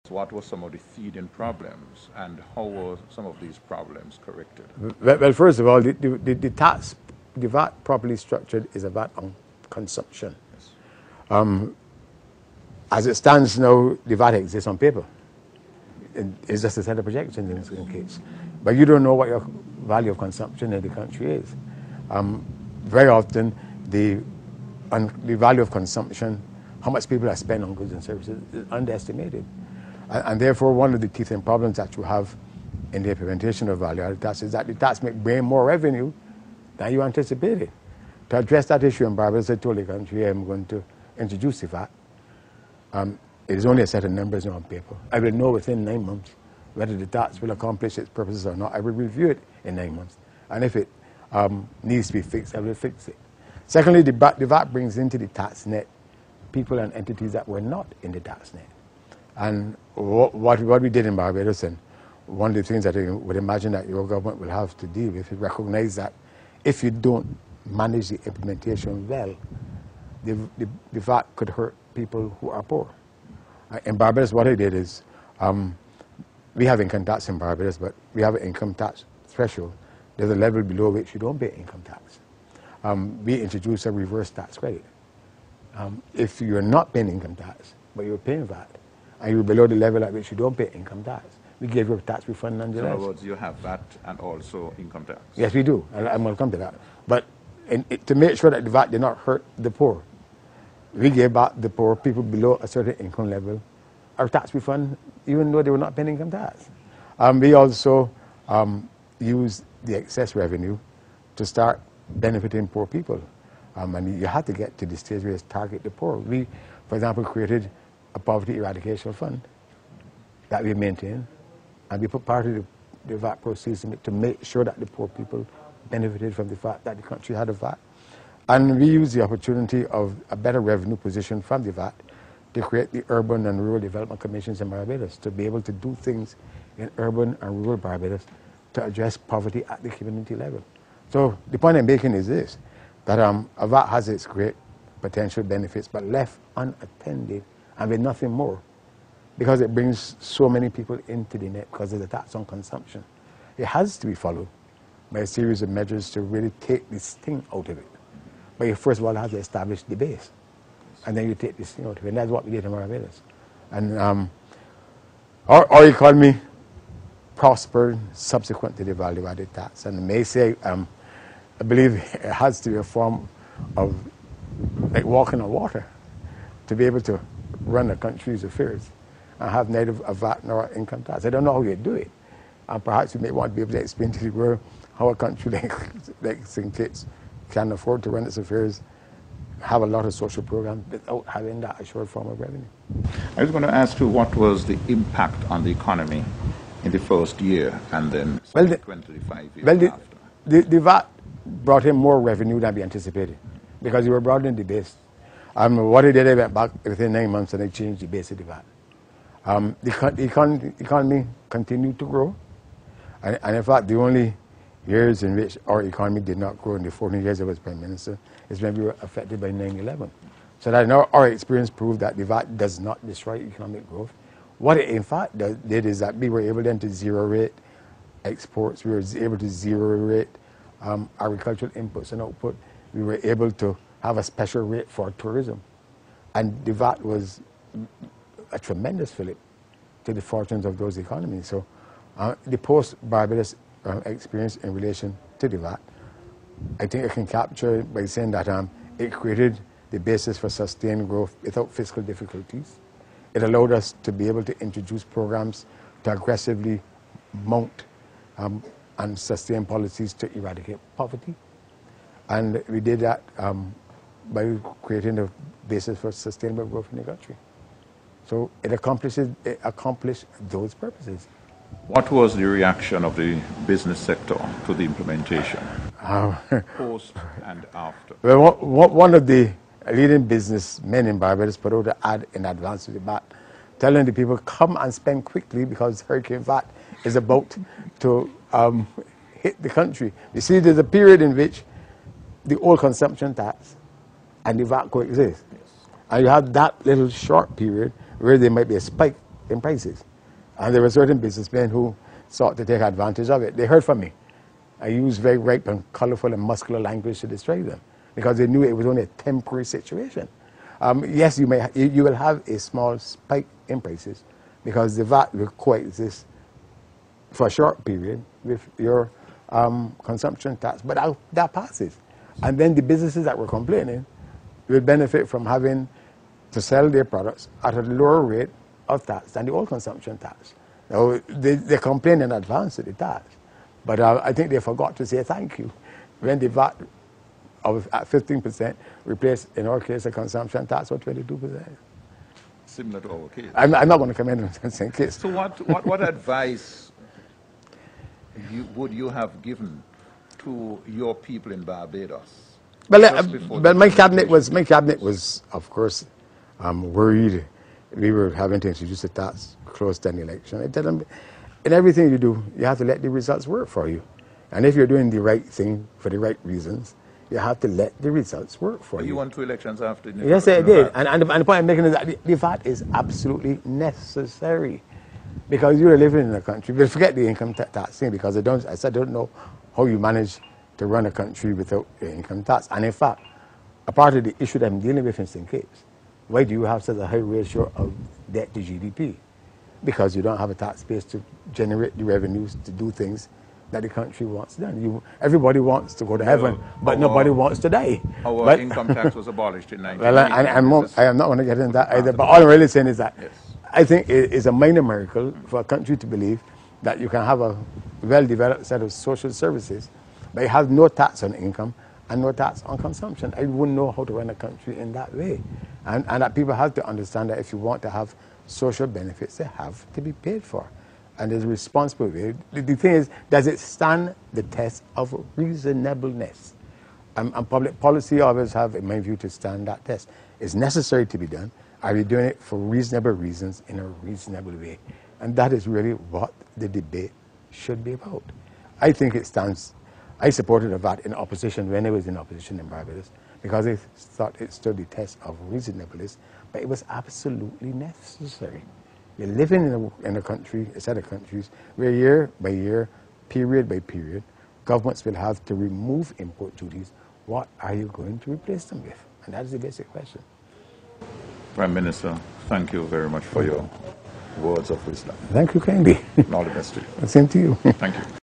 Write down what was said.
What were some of the feeding problems, and how were some of these problems corrected? Well, first of all, the tax, the VAT properly structured is a VAT on consumption. Yes. As it stands now, the VAT exists on paper. It's just a set of projections in this case. But you don't know what your value of consumption in the country is. Very often, the value of consumption, how much people are spending on goods and services, is underestimated. And therefore, one of the teeth and problems that you have in the implementation of value-added tax is that the tax may bring more revenue than you anticipated. To address that issue in Barbados, I told the country I'm going to introduce the VAT. It is only a set of numbers on paper. I will know within 9 months whether the tax will accomplish its purposes or not. I will review it in 9 months. And if it needs to be fixed, I will fix it. Secondly, the VAT brings into the tax net people and entities that were not in the tax net. And what we did in Barbados, and one of the things that I would imagine that your government will have to deal with, is recognize that if you don't manage the implementation well, the VAT could hurt people who are poor. In Barbados, what I did is, we have income tax in Barbados, but we have an income tax threshold. There's a level below which you don't pay income tax. We introduced a reverse tax credit. If you're not paying income tax, but you're paying VAT, and you're below the level at which you don't pay income tax, we give you a tax refund nonetheless. In other words, you have VAT and also income tax. Yes, we do. I'm going to come to that. But to make sure that the VAT did not hurt the poor, we gave back the poor people below a certain income level our tax refund, even though they were not paying income tax. We also used the excess revenue to start benefiting poor people. And you had to get to the stage where you target the poor. We, for example, created a poverty eradication fund that we maintain, and we put part of the VAT proceeds in it to make sure that the poor people benefited from the fact that the country had a VAT. And we used the opportunity of a better revenue position from the VAT to create the Urban and Rural Development Commissions in Barbados, to be able to do things in urban and rural Barbados to address poverty at the community level. So the point I'm making is this, that a VAT has its great potential benefits, but left unattended and with nothing more, because it brings so many people into the net because of the tax on consumption. It has to be followed by a series of measures to really take this thing out of it. But you first of all have to establish the base, and then you take this thing out of it. And that's what we did in Barbados. And our economy prospered subsequent to the value-added tax. And I may say, I believe it has to be a form of like walking on water to be able to run a country's affairs and have neither a VAT nor income tax. I don't know how you do it. And perhaps you may want to be able to explain to the world how a country like St. Kitts can afford to run its affairs, have a lot of social programs without having that assured form of revenue. I was going to ask you, what was the impact on the economy in the first year and then 25 years after? The VAT brought in more revenue than we anticipated because we were broadening the base. What I did, I went back within 9 months and I changed the base of the VAT. The economy continued to grow, and in fact, the only years in which our economy did not grow in the 14 years I was Prime Minister is when we were affected by 9/11. So that our experience proved that the VAT does not destroy economic growth. What it in fact did is that we were able then to zero rate exports, we were able to zero rate agricultural inputs and output, we were able to have a special rate for tourism. And the VAT was a tremendous fillip to the fortunes of those economies. So the post-Barbados experience in relation to the VAT, I think I can capture by saying that it created the basis for sustained growth without fiscal difficulties. It allowed us to be able to introduce programs to aggressively mount and sustain policies to eradicate poverty. And we did that by creating a basis for sustainable growth in the country. So it accomplished those purposes. What was the reaction of the business sector to the implementation, post and after? Well, one of the leading businessmen in Barbados put out an ad in advance of the VAT, telling the people, come and spend quickly because Hurricane VAT is about to hit the country. You see, there's a period in which the old consumption tax and the VAT coexist. Yes. And you have that little short period where there might be a spike in prices. And there were certain businessmen who sought to take advantage of it. They heard from me. I used very ripe and colorful and muscular language to destroy them because they knew it was only a temporary situation. Yes, you will have a small spike in prices because the VAT will coexist for a short period with your consumption tax, but that passes. And then the businesses that were complaining will benefit from having to sell their products at a lower rate of tax than the old consumption tax. Now, they complain in advance of the tax, but I think they forgot to say thank you when the VAT at 15% replaced, in our case, a consumption tax of 22%. Similar to our case. I'm not going to comment on the same case. So what advice would you have given to your people in Barbados? Well, my cabinet was, of course, worried. We were having to introduce a tax close to an election. I tell them, in everything you do, you have to let the results work for you. And if you're doing the right thing for the right reasons, you have to let the results work for you. You won 2 elections after? Yes, I did. And the point I'm making is that the VAT is absolutely necessary because you're living in a country. But forget the income tax thing because I don't know how you manage to run a country without income tax. And in fact, a part of the issue that I'm dealing with in St. Kitts, why do you have such a high ratio of debt to GDP? Because you don't have a tax base to generate the revenues to do things that the country wants done. Everybody wants to go to heaven, but nobody wants to die. Our income tax was abolished in 1990. Well, I am not going to get into that either, but all I'm really saying is that I think it is a minor miracle for a country to believe that you can have a well-developed set of social services, but you have no tax on income and no tax on consumption. I wouldn't know how to run a country in that way. And that people have to understand that if you want to have social benefits, they have to be paid for. And there's a responsible way. The thing is, does it stand the test of reasonableness? And public policy always have, in my view, to stand that test. It's necessary to be done. Are we doing it for reasonable reasons in a reasonable way? And that is really what the debate should be about. I think it stands. I supported the VAT in opposition when I was in opposition in Barbados because I thought it stood the test of reasonableness, but it was absolutely necessary. You're living in a country, a set of countries, where year by year, period by period, governments will have to remove import duties. What are you going to replace them with? And that is the basic question. Prime Minister, thank you very much for your words of wisdom. Thank you kindly. And all the best to you. Same to you. Thank you.